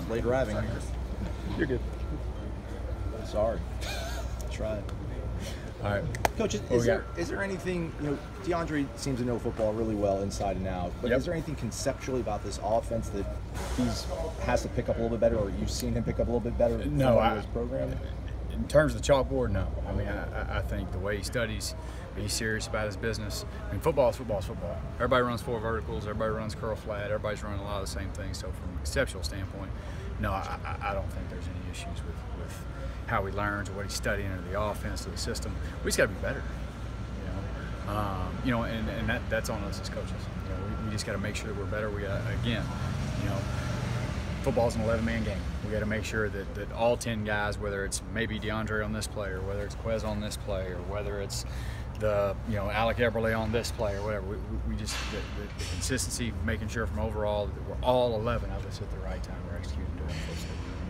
late arriving. You're good. Sorry. Tried. All right. Coach, is there anything, DeAndre seems to know football really well inside and out, but is there anything conceptually about this offense that has to pick up a little bit better, or you've seen him pick up a little bit better in his program? In terms of the chalkboard, no. I mean, I think the way he studies, he's serious about his business. I mean, football is football is football. Everybody runs 4 verticals. Everybody runs curl flat. Everybody's running a lot of the same things. So from a conceptual standpoint, no, I don't think there's any issues with how he learns or what he's studying or the offense or the system. We just got to be better, and that's on us as coaches. We just got to make sure that we're better. We got football's an 11-man game. We got to make sure that all 10 guys, whether it's maybe DeAndre on this play, or whether it's Quez on this play, or whether it's the Alec Eberle on this play, or whatever, we just the consistency, making sure from overall that we're all 11 of us at the right time. We're executing doing it.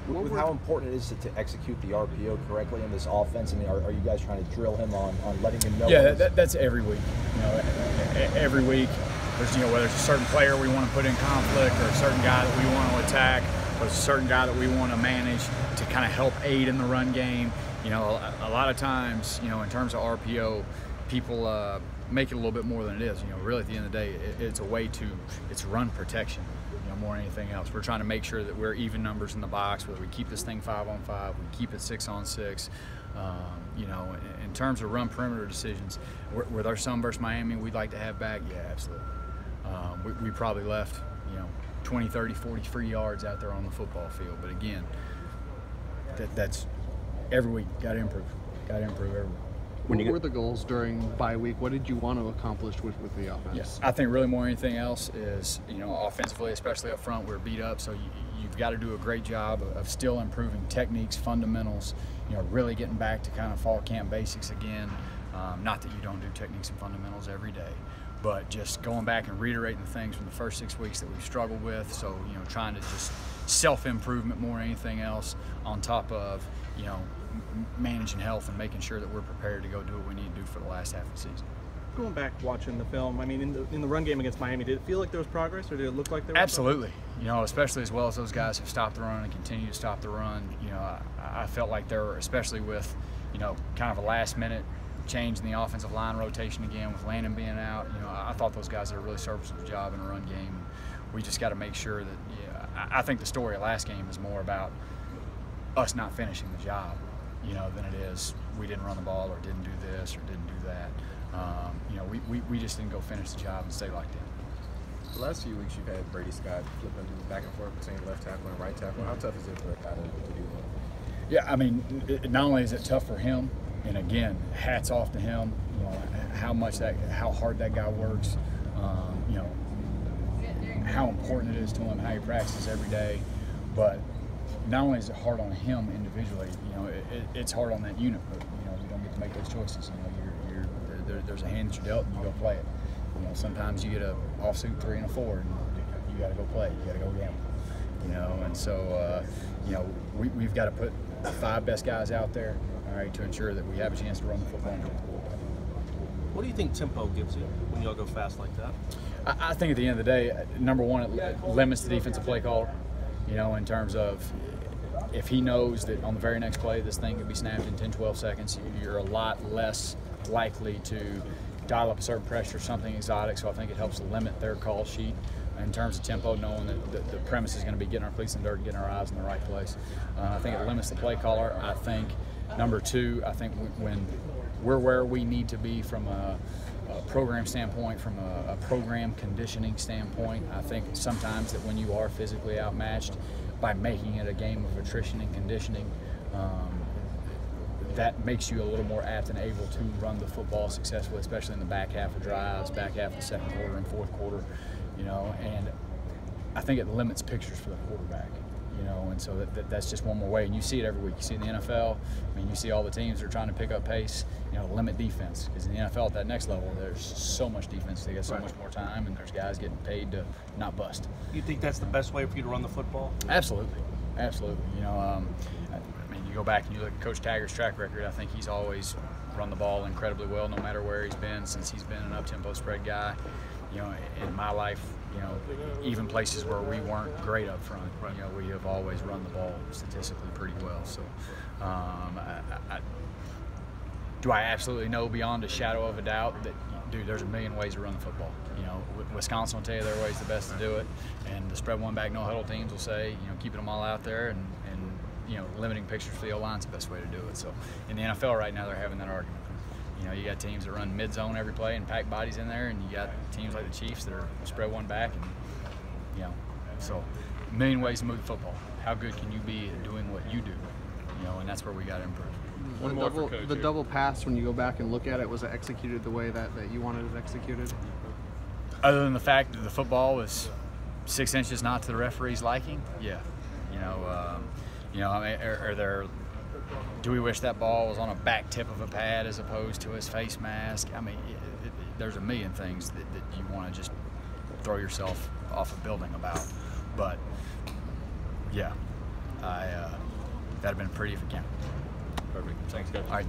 With how important it is to execute the RPO correctly in this offense, I mean, are you guys trying to drill him on letting him know? Yeah, that's every week. Every week, there's whether it's a certain player we want to put in conflict, or a certain guy that we want to attack, or a certain guy that we want to manage to kind of help aid in the run game. A lot of times, in terms of RPO, people make it a little bit more than it is. Really at the end of the day, it's run protection. More than anything else, we're trying to make sure that we're even numbers in the box, whether we keep this thing 5-on-5, we keep it 6-on-6. In terms of run perimeter decisions, were there some versus Miami we'd like to have back? Yeah, absolutely. We probably left 20, 30, 40 free yards out there on the football field, but again, that's every week. Got to improve every week. What were the goals during bye week? What did you want to accomplish with the offense? Yes, I think really more than anything else is, offensively, especially up front, we're beat up. So you've got to do a great job of still improving techniques, fundamentals, really getting back to kind of fall camp basics again. Not that you don't do techniques and fundamentals every day, but just going back and reiterating the things from the first 6 weeks that we've struggled with. So, trying to just self-improvement more than anything else, on top of, managing health and making sure that we're prepared to go do what we need to do for the last half of the season. Going back watching the film, I mean, in the run game against Miami, did it feel like there was progress, or did it look like there was Absolutely. Especially as well as those guys have stopped the run and continue to stop the run. I felt like there were, especially with, kind of a last-minute change in the offensive line rotation again with Landon being out. I thought those guys did a really serviceable job in the run game. We just got to make sure that, I think the story of last game is more about us not finishing the job, than it is we didn't run the ball or didn't do this or didn't do that. We just didn't go finish the job and stay locked in. The last few weeks you've had Brady Scott flipping back and forth between left tackle and right tackle. How tough is it for a guy to do that? Yeah, I mean, not only is it tough for him, and again, hats off to him, how hard that guy works, how important it is to him, how he practices every day, but not only is it hard on him individually, it's hard on that unit. But, you don't get to make those choices. There's a hand that you're dealt, and you go play it. Sometimes you get a offsuit 3 and a 4, and you got to go play. You got to go gamble. And so we've got to put the 5 best guys out there, all right, to ensure that we have a chance to run the football and get the quarterback. What do you think tempo gives you when y'all go fast like that? I think at the end of the day, number one, it limits the defensive play caller. In terms of, if he knows that on the very next play this thing could be snapped in 10, 12 seconds, you're a lot less likely to dial up a certain pressure, something exotic. So I think it helps limit their call sheet in terms of tempo, knowing that the premise is going to be getting our cleats in the dirt and getting our eyes in the right place. I think it limits the play caller. I think, number two, I think when we're where we need to be from a program standpoint, from a program conditioning standpoint, I think sometimes that when you are physically outmatched, by making it a game of attrition and conditioning, that makes you a little more apt and able to run the football successfully, especially in the back half of drives, back half of the second quarter and fourth quarter, and I think it limits pictures for the quarterback. And so that's just one more way. And you see it every week. You see it in the NFL. I mean, you see all the teams that are trying to pick up pace, limit defense. Because in the NFL at that next level, there's so much defense. They got so much more time, and there's guys getting paid to not bust. You think that's the best way for you to run the football? Absolutely. Absolutely. I mean, you go back and you look at Coach Taggart's track record, I think he's always run the ball incredibly well no matter where he's been since he's been an up-tempo spread guy. In my life, you know, even places where we weren't great up front, you know, we have always run the ball statistically pretty well. So, do I absolutely know beyond a shadow of a doubt that, dude, there's a million ways to run the football. You know, Wisconsin will tell you their way's the best to do it, and the spread one back no huddle teams will say, you know, keeping them all out there and you know, limiting pictures for the O-line's the best way to do it. So in the NFL right now, they're having that argument. You know, you got teams that run mid-zone every play and pack bodies in there, and you got teams like the Chiefs that are spread one back, and you know, so a million ways to move the football. How good can you be at doing what you do? You know, and that's where we got to improve. The double pass, when you go back and look at it, was it executed the way that you wanted it executed? Other than the fact that the football was 6 inches not to the referee's liking, yeah. You know, I mean, do we wish that ball was on a back tip of a pad as opposed to his face mask? I mean, there's a million things that you want to just throw yourself off a building about. But, yeah, that'd have been pretty if it counted. Perfect. Thanks, guys. All right.